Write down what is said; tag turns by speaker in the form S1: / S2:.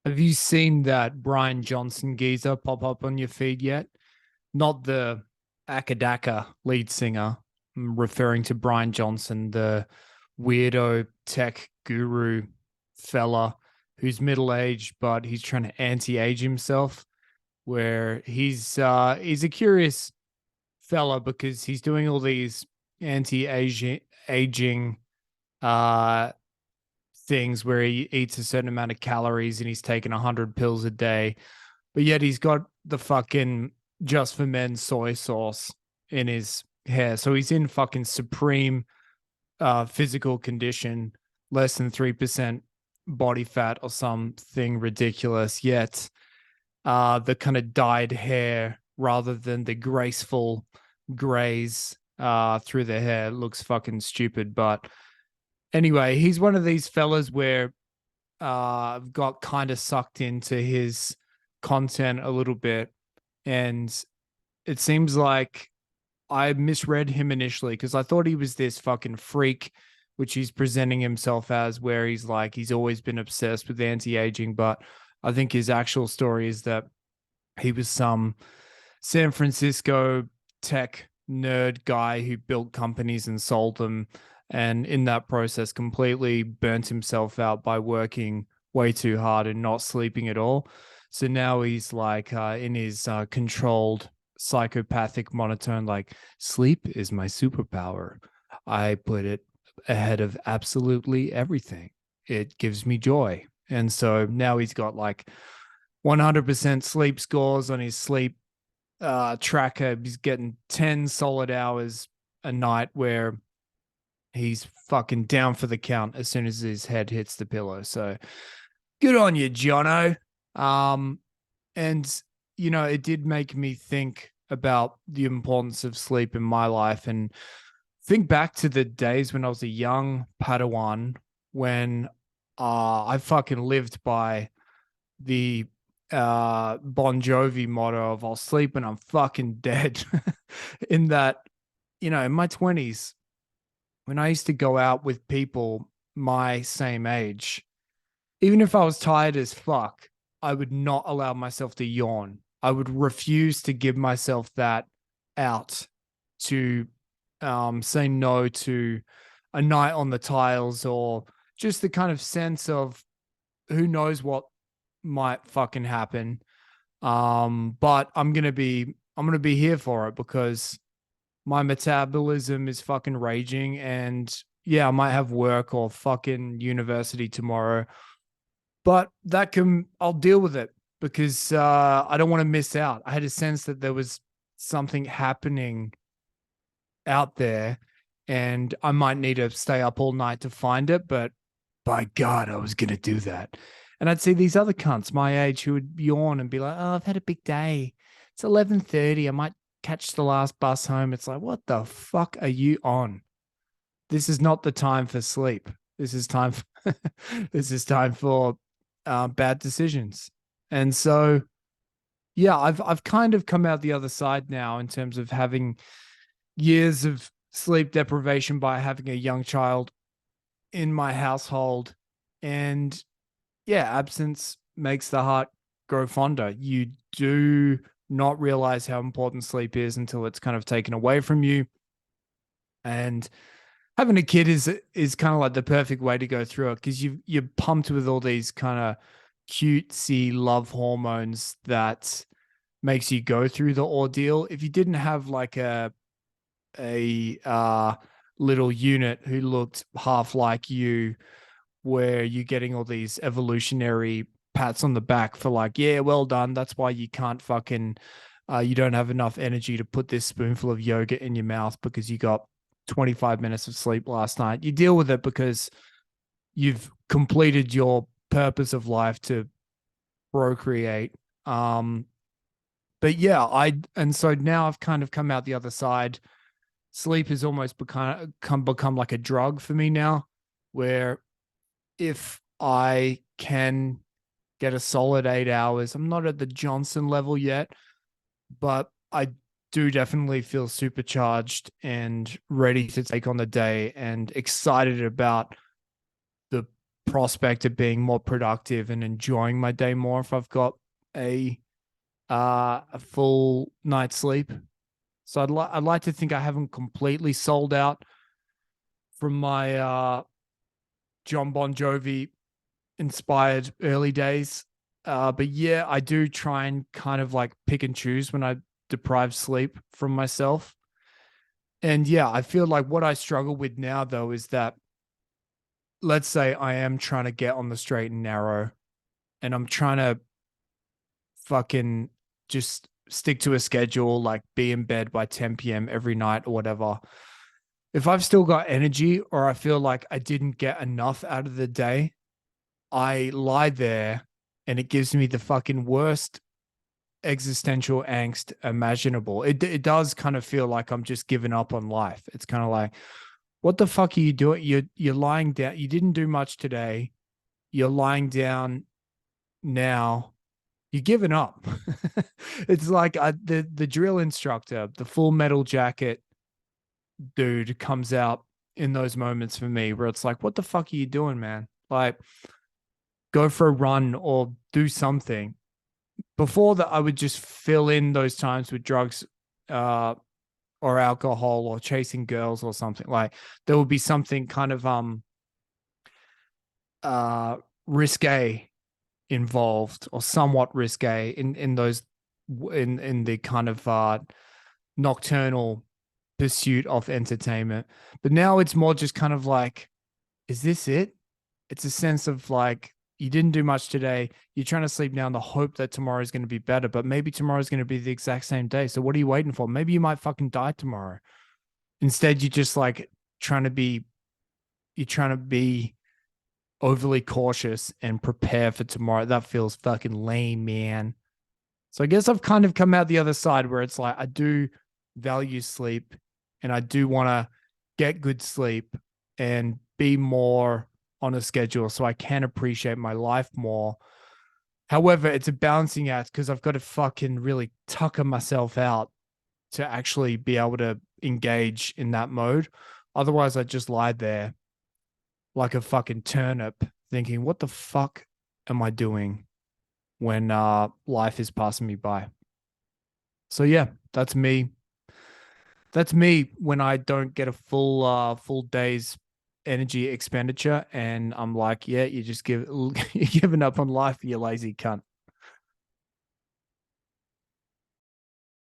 S1: Have you seen that Brian Johnson geezer pop up on your feed yet? Not the Akadaka lead singer. I'm referring to Brian Johnson, the weirdo tech guru fella who's middle aged, but he's trying to anti-age himself. Where he's a curious fella because he's doing all these anti-aging uh things where he eats a certain amount of calories and he's taking 100 pills a day, but yet he's got the fucking just for men soy sauce in his hair. So he's in fucking supreme physical condition, less than 3% body fat or something ridiculous. Yet the kind of dyed hair rather than the graceful grays through the hair looks fucking stupid. But anyway, he's one of these fellas where got kind of sucked into his content a little bit. And it seems like I misread him initially because I thought he was this fucking freak, which he's presenting himself as, where he's like, he's always been obsessed with anti aging. But I think his actual story is that he was some San Francisco tech nerd guy who built companies and sold them. And in that process, completely burnt himself out by working way too hard and not sleeping at all. So now he's like in his controlled psychopathic monotone, like, sleep is my superpower. I put it ahead of absolutely everything. It gives me joy. And so now he's got like 100% sleep scores on his sleep tracker. He's getting 10 solid hours a night where he's fucking down for the count as soon as his head hits the pillow. So good on you, Jono. Um, and it did make me think about the importance of sleep in my life and think back to the days when I was a young Padawan when I fucking lived by the Bon Jovi motto of I'll sleep when I'm fucking dead. In that, in my 20s, when I used to go out with people my same age, even if I was tired as fuck, I would not allow myself to yawn. I would refuse to give myself that out to say no to a night on the tiles or just the kind of sense of who knows what might fucking happen. But I'm gonna be here for it because my metabolism is fucking raging and yeah, I might have work or fucking university tomorrow, but I'll deal with it because I don't want to miss out. I had a sense that there was something happening out there and I might need to stay up all night to find it, but by God, I was going to do that. And I'd see these other cunts my age who would yawn and be like, "Oh, I've had a big day. It's 11:30. I might catch the last bus home." It's like, what the fuck are you on? This is not the time for sleep. This is time for, this is time for bad decisions. And so, yeah, I've kind of come out the other side now in terms of having years of sleep deprivation by having a young child in my household. And yeah, absence makes the heart grow fonder. You do not realize how important sleep is until it's kind of taken away from you. And having a kid is kind of like the perfect way to go through it because you're pumped with all these kind of cutesy love hormones that makes you go through the ordeal. If you didn't have like a little unit who looked half like you, where you're getting all these evolutionary pats on the back for like, yeah, well done. That's why you can't fucking, you don't have enough energy to put this spoonful of yogurt in your mouth because you got 25 minutes of sleep last night. You deal with it because you've completed your purpose of life to procreate. But yeah, and so now I've kind of come out the other side. Sleep has almost become like a drug for me now, where if I can get a solid 8 hours, I'm not at the Johnson level yet, but I do definitely feel supercharged and ready to take on the day and excited about the prospect of being more productive and enjoying my day more if I've got a a full night's sleep. So I'd like to think I haven't completely sold out from my John Bon Jovi inspired early days. But yeah, I do try and kind of like pick and choose when I deprive sleep from myself. And yeah, I feel like what I struggle with now though is that, let's say I am trying to get on the straight and narrow and I'm trying to fucking just stick to a schedule, like be in bed by 10 p.m. every night or whatever. If I've still got energy or I feel like I didn't get enough out of the day, I lie there and it gives me the fucking worst existential angst imaginable. It does kind of feel like I'm just giving up on life. It's kind of like, what the fuck are you doing? You're lying down. You didn't do much today. You're lying down now. You're giving up. It's like the drill instructor, the Full Metal Jacket dude comes out in those moments for me where it's like, what the fuck are you doing, man? Like, go for a run or do something. Before that, I would just fill in those times with drugs uh, or alcohol or chasing girls or something. Like, there would be something kind of uh risque involved or somewhat risque in those in the kind of nocturnal pursuit of entertainment. But now it's more just kind of like, is this it? It's a sense of like, you didn't do much today. You're trying to sleep now in the hope that tomorrow is going to be better, but maybe tomorrow is going to be the exact same day. So what are you waiting for? Maybe you might fucking die tomorrow. Instead, you're just like trying to be, you're trying to be overly cautious and prepare for tomorrow. That feels fucking lame, man. So I guess I've kind of come out the other side where it's like, I do value sleep and I do want to get good sleep and be more on a schedule so I can appreciate my life more. However, it's a balancing act because I've got to fucking really tucker myself out to actually be able to engage in that mode. Otherwise, I just lie there like a fucking turnip thinking, what the fuck am I doing when life is passing me by? So yeah, that's me. That's me when I don't get a full day's energy expenditure and I'm like, yeah, you just give you're giving up on life, you lazy cunt.